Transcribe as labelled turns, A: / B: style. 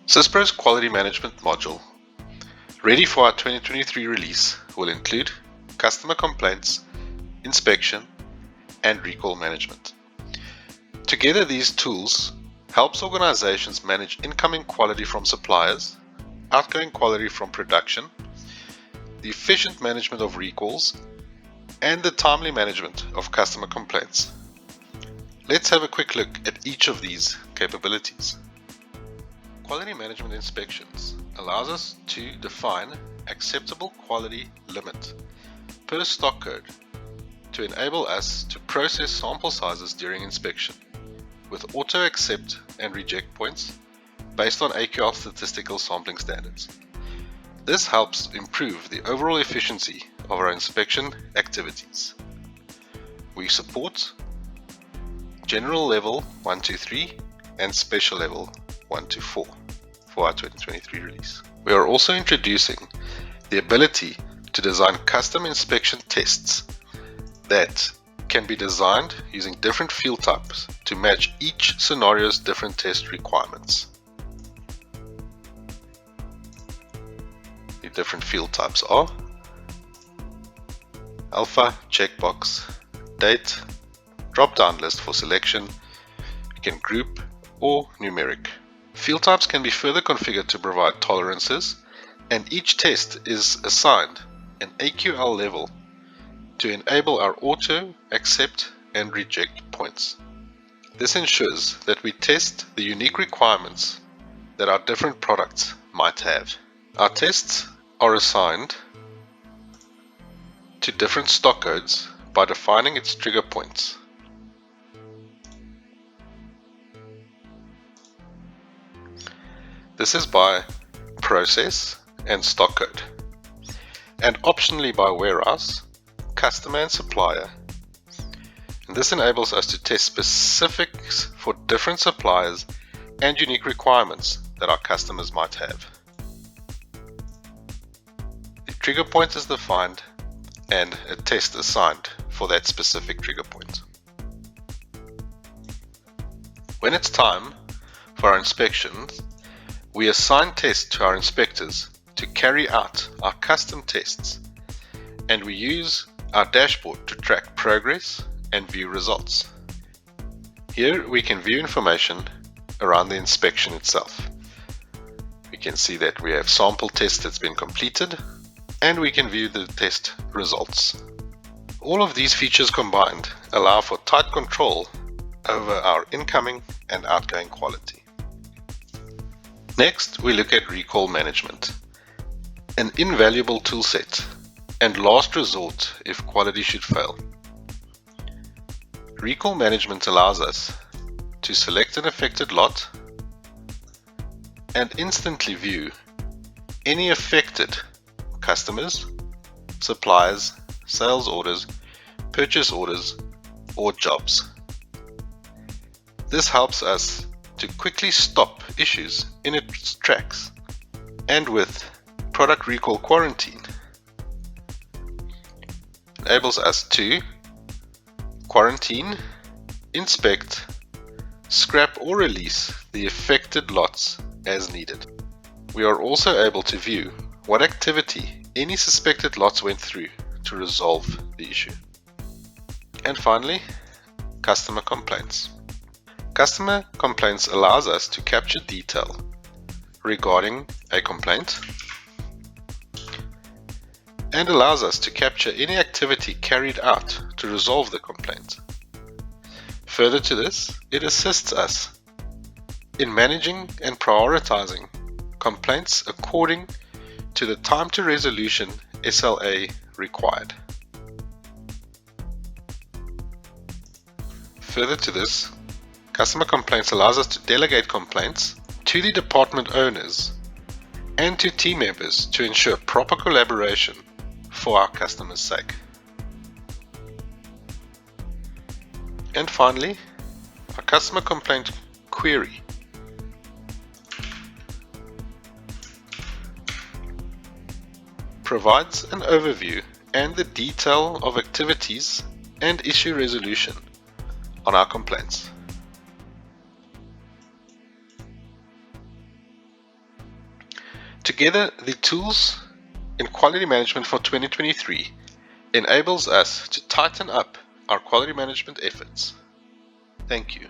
A: Syspro's Quality Management module, ready for our 2023 release, will include customer complaints, inspection, and recall management. Together, these tools helps organizations manage incoming quality from suppliers, outgoing quality from production, the efficient management of recalls, and the timely management of customer complaints. Let's have a quick look at each of these capabilities. Quality management inspections allows us to define acceptable quality limit per stock code to enable us to process sample sizes during inspection with auto accept and reject points based on AQL statistical sampling standards. This helps improve the overall efficiency of our inspection activities. We support General Level 1 to 3 and Special Level 1 to 4 for our 2023 release. We are also introducing the ability to design custom inspection tests that can be designed using different field types to match each scenario's different test requirements. The different field types are alpha, checkbox, date, drop-down list for selection, you can group or numeric. Field types can be further configured to provide tolerances, and each test is assigned an AQL level to enable our auto, accept, and reject points. This ensures that we test the unique requirements that our different products might have. Our tests are assigned to different stock codes by defining its trigger points. This is by process and stock code, and optionally by warehouse, customer and supplier. And this enables us to test specifics for different suppliers and unique requirements that our customers might have. The trigger point is defined and a test assigned for that specific trigger point. When it's time for our inspections, we assign tests to our inspectors to carry out our custom tests, and we use our dashboard to track progress and view results. Here we can view information around the inspection itself. We can see that we have sample tests that's been completed, and we can view the test results. All of these features combined allow for tight control over our incoming and outgoing quality. Next, we look at recall management, an invaluable toolset and last resort if quality should fail. Recall management allows us to select an affected lot and instantly view any affected customers, suppliers, sales orders, purchase orders, or jobs. This helps us to quickly stop issues in its tracks, and with product recall quarantine enables us to quarantine, inspect, scrap or release the affected lots as needed. We are also able to view what activity any suspected lots went through to resolve the issue. And finally, customer complaints. Customer complaints allows us to capture detail regarding a complaint and allows us to capture any activity carried out to resolve the complaint. Further to this, it assists us in managing and prioritizing complaints according to the time to resolution SLA required. Further to this, customer complaints allows us to delegate complaints to the department owners and to team members to ensure proper collaboration for our customers' sake. And finally, our customer complaint query provides an overview and the detail of activities and issue resolution on our complaints. Together, the tools in quality management for 2023 enables us to tighten up our quality management efforts. Thank you.